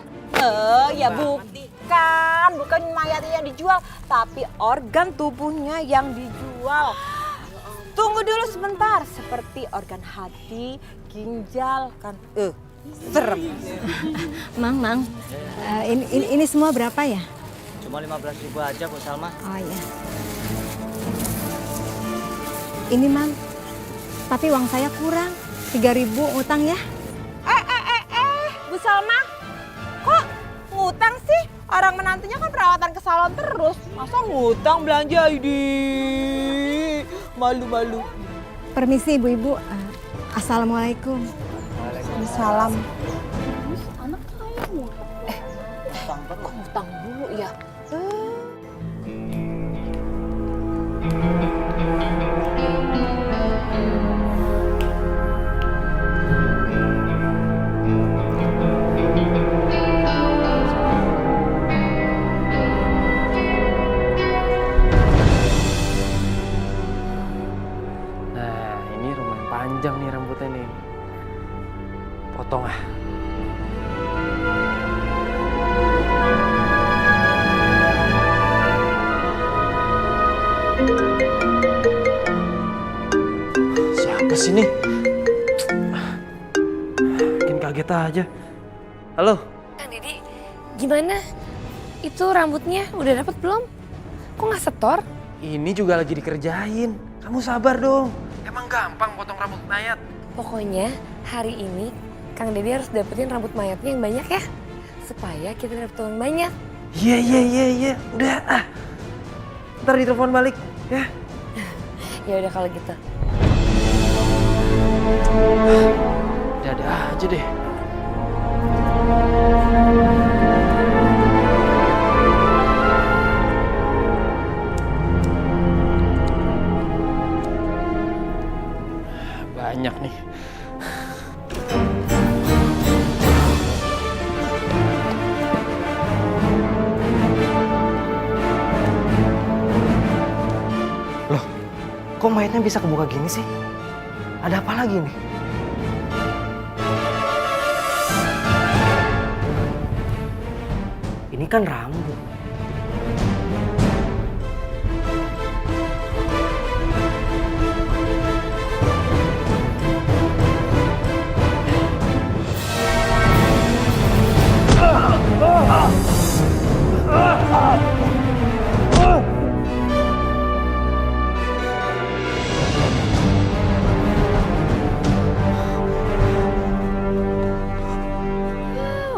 Ya buktikan, bukan mayatnya yang dijual, tapi organ tubuhnya yang dijual. Tunggu dulu sebentar, seperti organ hati, ginjal, kan serem. Mang, ini semua berapa ya? Cuma 15.000 aja Bu Salma. Oh iya. Ini Mang, tapi uang saya kurang. 3.000 utang ya. Bu Salma, kok ngutang sih? Orang menantunya kan perawatan ke salon terus. Masa ngutang belanja ini? Malu-malu. Permisi ibu-ibu. Assalamualaikum. Waalaikumsalam. Anak kaya Kok ngutang dulu ya? Nah, ini lumayan panjang nih rambutnya nih. Potong ah. Siapa sih nih? Makin kaget aja. Halo? Kang Dedi, gimana? Itu rambutnya udah dapet belum? Kok nggak setor? Ini juga lagi dikerjain. Kamu sabar dong. Emang gampang potong rambut mayat? Pokoknya hari ini Kang Dedi harus dapetin rambut mayatnya yang banyak ya. Supaya kita dapet uang banyak. Iya. Udah ah. Ntar ditelepon balik ya. Ya udah kalau gitu. Ada aja deh. Banyak nih. Loh, kok mayatnya bisa kebuka gini sih? Ada apa lagi nih? Ini kan rambut.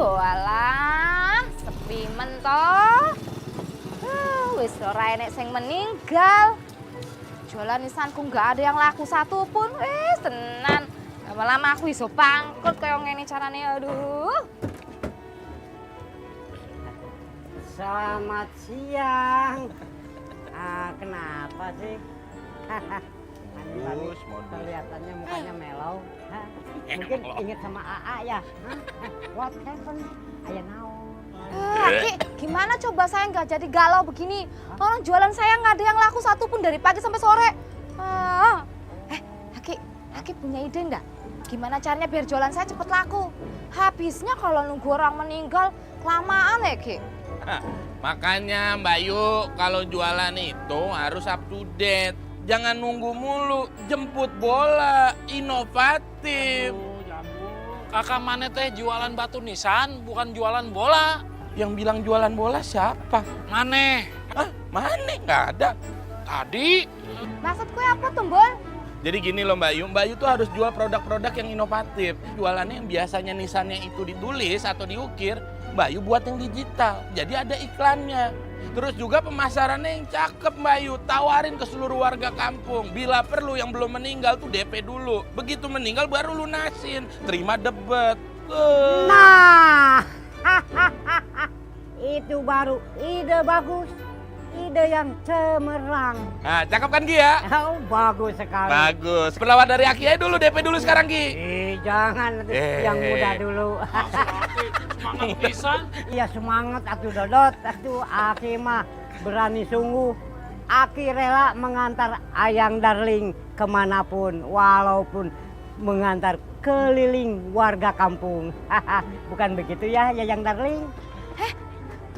Walah, sepi mentoh. Wis ora enek sing meninggal. Jualan nisanku nggak ada yang laku satu pun. Wis tenan. Lama-lama aku iso pangkrut kaya ngene carane. Aduh. Selamat siang. Kenapa sih? Modus. Kelihatannya mukanya melau. Mungkin inget sama AA ya? What happened? Ayah naon? Aki, gimana coba saya nggak jadi galau begini? Orang jualan saya nggak ada yang laku satu pun dari pagi sampai sore. Aki punya ide nggak? Gimana caranya biar jualan saya cepet laku? Habisnya kalau nunggu orang meninggal kelamaan ya, Ki. Makanya Mbak Yu, kalau jualan itu harus up to date. Jangan nunggu mulu, jemput bola, inovatif. Kakak Mane teh jualan batu nisan, bukan jualan bola. Yang bilang jualan bola siapa? Mane. Hah? Mane? Nggak ada. Tadi. Maksudku apa tuh, Bol? Jadi gini loh Mbak Yu tuh harus jual produk-produk yang inovatif. Jualannya yang biasanya nisannya itu ditulis atau diukir, Mbak Yu buat yang digital. Jadi ada iklannya. Terus juga pemasarannya yang cakep Mbak Yu. Tawarin ke seluruh warga kampung. Bila perlu yang belum meninggal tuh DP dulu. Begitu meninggal baru lunasin. Terima debet. Nah, itu baru ide bagus. Ide yang cemerlang. Nah, cakep kan Ki ya? Oh, bagus sekali. Bagus. Perlawan dari Aki aja dulu, DP dulu sekarang Ki. Jangan, yang muda dulu. Semangat bisa. Iya semangat atuh Dodot, atuh Aki mah berani sungguh. Aki rela mengantar Ayang Darling kemanapun, walaupun mengantar keliling warga kampung. Bukan begitu ya, Ayang Darling?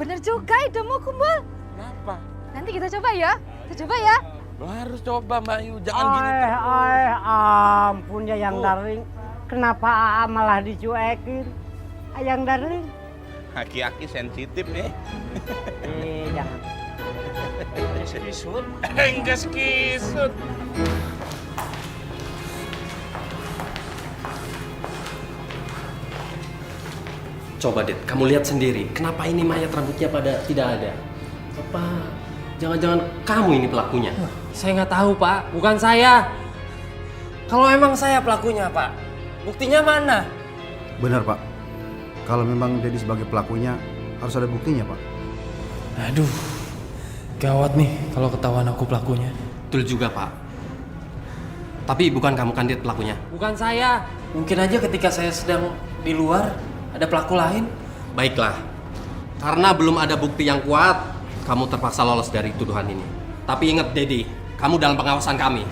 Bener juga idemu, Kumbul. Kenapa? Nanti kita coba ya. Kita coba ya. Lo harus coba Mbak Yu, jangan gini terus. Ampun Ayang Darling. Kenapa AA malah dicuekin? Ayang Darling. Aki-aki sensitif nih. Jangan. Skisut. Enggak skisut. Coba Det, kamu lihat sendiri. Kenapa ini mayat rambutnya pada tidak ada? Apa? Jangan-jangan kamu ini pelakunya? Saya nggak tahu Pak, bukan saya. Kalau emang saya pelakunya Pak, buktinya mana? Benar Pak, kalau memang Dedi sebagai pelakunya harus ada buktinya Pak. Aduh, gawat nih kalau ketahuan aku pelakunya. Betul juga Pak. Tapi bukan kamu kan Det pelakunya? Bukan saya. Mungkin aja ketika saya sedang di luar ada pelaku lain. Baiklah, karena belum ada bukti yang kuat, kamu terpaksa lolos dari tuduhan ini. Tapi ingat Dedi, kamu dalam pengawasan kami.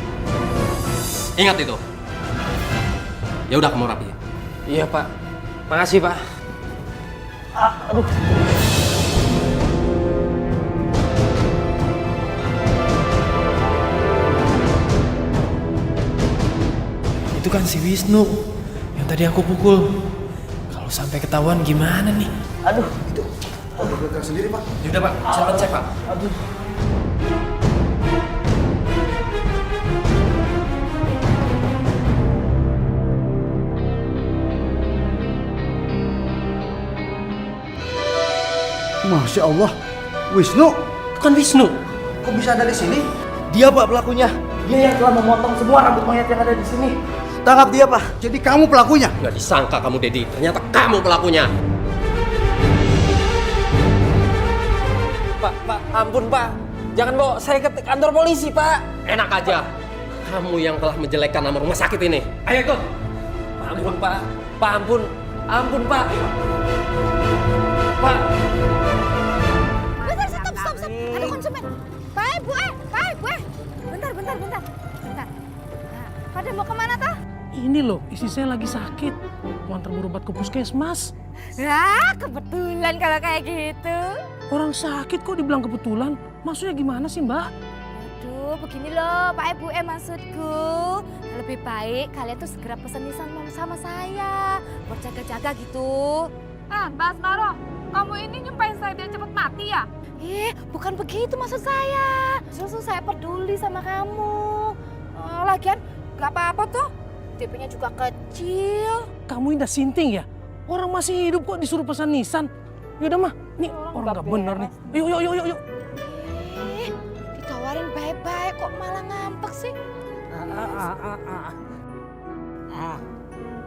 Ingat itu. Ya udah kamu rapi. Iya Pak, makasih Pak. Aduh. Itu kan si Wisnu yang tadi aku pukul. Kalau sampai ketahuan gimana nih? Aduh, itu. Udah bergerak sendiri Pak. Yaudah Pak, silakan cek Pak. Aduh. Masya Allah, Wisnu. Bukan Wisnu. Kok bisa ada di sini? Dia Pak pelakunya. Dia yang telah memotong semua rambut mayat yang ada di sini. Tangkap dia Pak. Jadi kamu pelakunya? Nggak disangka kamu Dedi, ternyata kamu pelakunya. Pak, ampun Pak. Jangan bawa saya ke kantor polisi Pak. Enak aja. Kamu yang telah menjelekkan nama rumah sakit ini. Ayo ikut. Pak, ampun Pak. Pak, ampun. Ampun Pak. Pak. Bentar, stop. Ada konsumen. Baik, Bu. Bentar. bentar. Pada mau kemana toh? Ini loh, istri saya lagi sakit. Mau antar berobat ke puskesmas. Ya, kebetulan kalau kayak gitu. Orang sakit kok dibilang kebetulan? Maksudnya gimana sih, Mbak? Aduh, begini loh Pak Ibu, maksudku. Lebih baik kalian tuh segera pesen nisan sama saya. Buat jaga-jaga gitu. Mbak Asmaro, kamu ini nyumpahin saya biar cepet mati ya? Bukan begitu maksud saya. Justru saya peduli sama kamu. Lagian gak apa-apa tuh. DP-nya juga kecil. Kamu indah sinting ya? Orang masih hidup kok disuruh pesan nisan. Yaudah mah, nih orang gak bener nih. Yuk. Ditawarin baik-baik kok malah ngambek sih.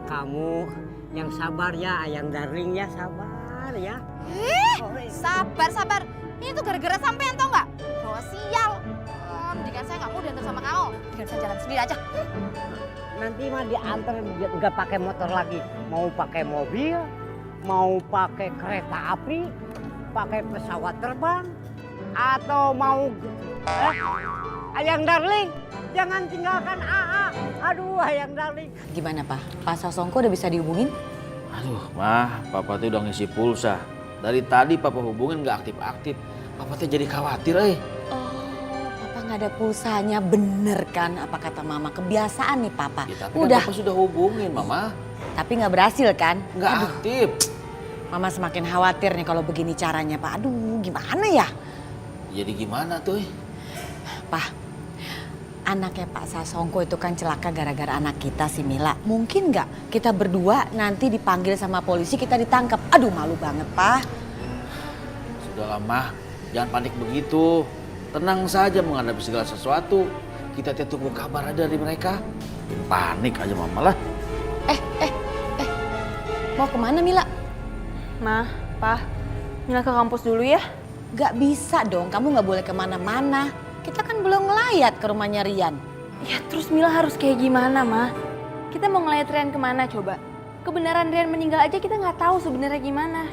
Kamu yang sabar ya, Ayang Darling ya, sabar ya. Sabar. Ini tuh gara-gara sampean tau nggak? Bawa sial. Mendingan saya nggak mau diantar sama kamu. Mendingan saya jalan sendiri aja. Nanti mah diantar nggak pakai motor lagi. Mau pakai mobil, mau pakai kereta api, pakai pesawat terbang, atau mau... Ayang Darling, jangan tinggalkan AA. Aduh, Ayang Darling. Gimana Pak? Pak Sasongko udah bisa dihubungin? Aduh, Mah, Papa tuh udah ngisi pulsa. Dari tadi Papa hubungin nggak aktif-aktif. Papa tuh jadi khawatir, Papa nggak ada pulsanya, bener kan? Apa kata Mama? Kebiasaan nih Papa. Ya, tapi udah. kan Papa sudah hubungin, Mama. Tapi nggak berhasil kan? Nggak aktif. Mama semakin khawatir nih kalau begini caranya Pak. Aduh, gimana ya? Jadi gimana tuh? Pak, anaknya Pak Sasongko itu kan celaka gara-gara anak kita si Mila. Mungkin nggak kita berdua nanti dipanggil sama polisi, kita ditangkap. Aduh, malu banget Pak. Sudahlah, Mah. Jangan panik begitu. Tenang saja menghadapi segala sesuatu. Kita tunggu kabar aja dari mereka. Panik aja Mama lah. Mau kemana Mila? Ma, Pa, Mila ke kampus dulu ya? Gak bisa dong, kamu gak boleh kemana-mana. Kita kan belum ngelayat ke rumahnya Rian. Ya terus Mila harus kayak gimana, Ma? Kita mau ngelayat Rian kemana coba? Kebenaran Rian meninggal aja kita nggak tahu sebenarnya gimana.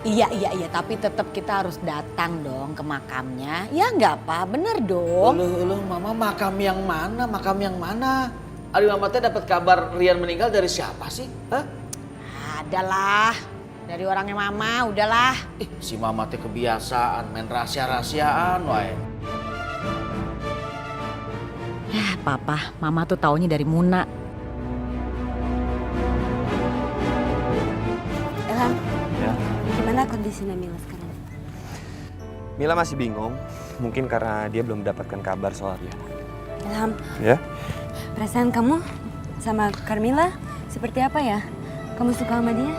Iya, tapi tetap kita harus datang dong ke makamnya. Ya nggak Pak, bener dong. Mama, makam yang mana? Makam yang mana? Adi Mama teh dapat kabar Rian meninggal dari siapa sih? Hah? Adalah, dari orangnya Mama, udahlah. Si Mama teh kebiasaan main rahasia-rahasiaan, wae. Ya Papa, Mama tuh taunya dari Muna. Ilham, Ya. gimana kondisinya Mila sekarang? Mila masih bingung, mungkin karena dia belum mendapatkan kabar soal dia. Ilham, Ya? perasaan kamu sama Carmila seperti apa ya? Kamu suka sama dia?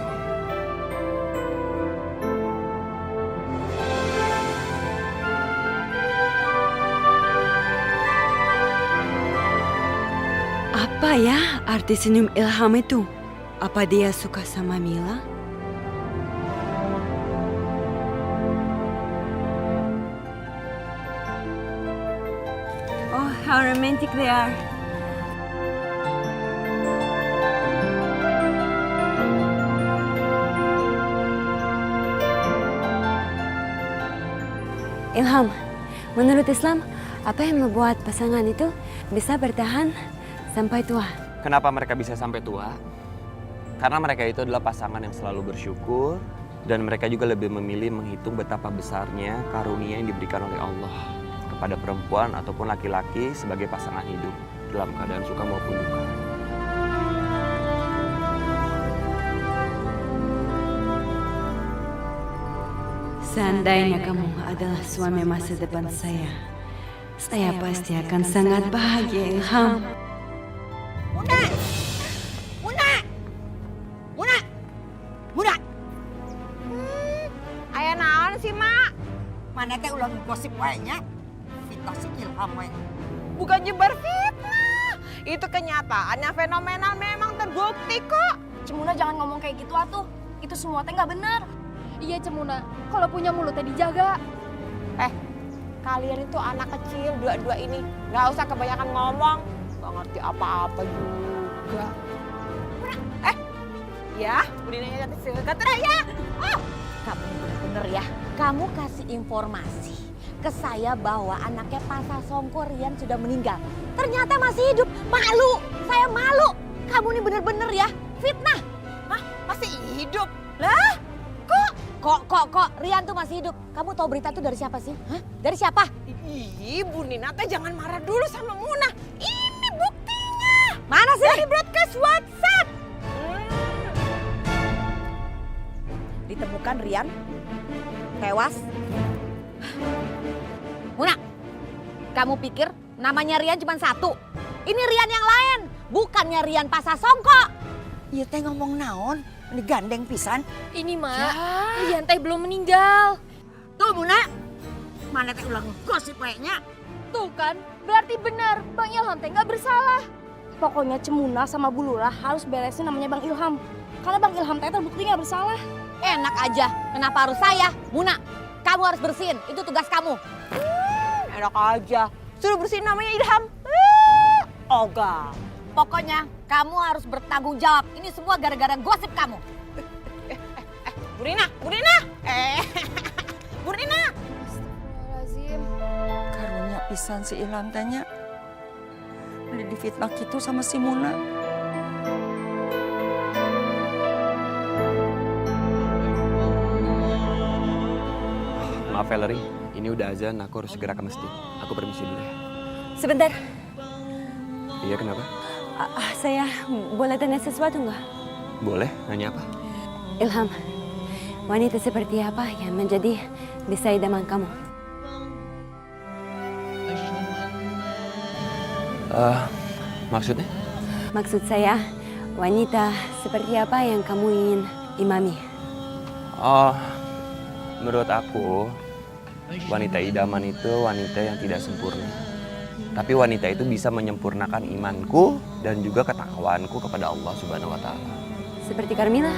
Apa ya arti senyum Ilham itu? Apa dia suka sama Mila? Oh, how romantic they are. Ilham, menurut Islam, apa yang membuat pasangan itu bisa bertahan sampai tua? Kenapa mereka bisa sampai tua? Karena mereka itu adalah pasangan yang selalu bersyukur dan mereka juga lebih memilih menghitung betapa besarnya karunia yang diberikan oleh Allah kepada perempuan ataupun laki-laki sebagai pasangan hidup dalam keadaan suka maupun duka. Seandainya kamu adalah suami masa depan saya pasti akan sangat bahagia, Ilham. Muna! Aya naon sih, Mak? Mana teh ulah gosip wae nya. Fitnah si Ilham wae. Bukan nyebar fitnah. Itu kenyataannya fenomenal memang terbukti kok. Cemuna jangan ngomong kayak gitu atuh. Itu semua teh nggak benar. Iya Cemuna, kalau punya mulutnya dijaga. Kalian itu anak kecil dua-dua ini. Nggak usah kebanyakan ngomong. Nggak ngerti apa-apa juga. Ya, budinanya sekat ya. Kamu bener-bener ya, kamu kasih informasi ke saya bahwa anaknya Pak Sasongko Rian sudah meninggal. Ternyata masih hidup. Malu, saya malu. Kamu ini bener-bener ya fitnah. Hah? Masih hidup? Lah? Kok Rian tuh masih hidup? Kamu tahu berita itu dari siapa sih? Hah? Dari siapa? Ih, Bu Nina teh jangan marah dulu sama Muna. Ini buktinya. Mana sih? Dari broadcast WhatsApp. Ditemukan Rian tewas. Muna, kamu pikir namanya Rian cuma satu? Ini Rian yang lain, bukannya Rian Pak Sasongko. Iya teh ngomong naon, digandeng pisan. Ini Mak, Rian teh belum meninggal. Tuh Muna, mana teh ulang gosip kayaknya. Tuh kan, berarti benar Bang Ilham teh nggak bersalah. Pokoknya Cemuna sama Bu Lurah harus beresin namanya Bang Ilham. Karena Bang Ilham teh terbukti nggak bersalah. Enak aja, kenapa harus saya? Muna, kamu harus bersihin, itu tugas kamu. Enak aja. Suruh bersihin namanya Ilham. Oga, pokoknya kamu harus bertanggung jawab. Ini semua gara-gara gosip kamu. Bu Nina. Bu Nina. Astagfirullahaladzim. Karunya pisan si Ilham tanya. Udah difitnah gitu sama si Muna. Maaf Valerie, ini udah azan, aku harus segera ke masjid. Aku permisi dulu ya. Sebentar, Iya, kenapa? saya boleh tanya sesuatu nggak? Boleh, nanya apa? Ilham, wanita seperti apa yang menjadi bisa idaman kamu? Maksudnya? Maksud saya, wanita seperti apa yang kamu ingin imami? Oh, menurut aku, wanita idaman itu wanita yang tidak sempurna. Tapi wanita itu bisa menyempurnakan imanku dan juga ketakwaanku kepada Allah Subhanahu wa Ta'ala. Seperti Carmila?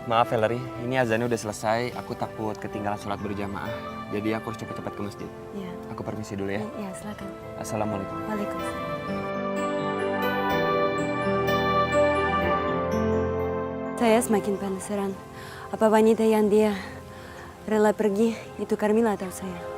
Maaf Valerie, ini azannya udah selesai. Aku takut ketinggalan sholat berjamaah. Jadi aku harus cepat-cepat ke masjid. Iya. Aku permisi dulu ya. Iya, silakan. Assalamualaikum. Waalaikumsalam. Saya semakin penasaran. Apa wanita yang dia rela pergi itu Carmila atau saya?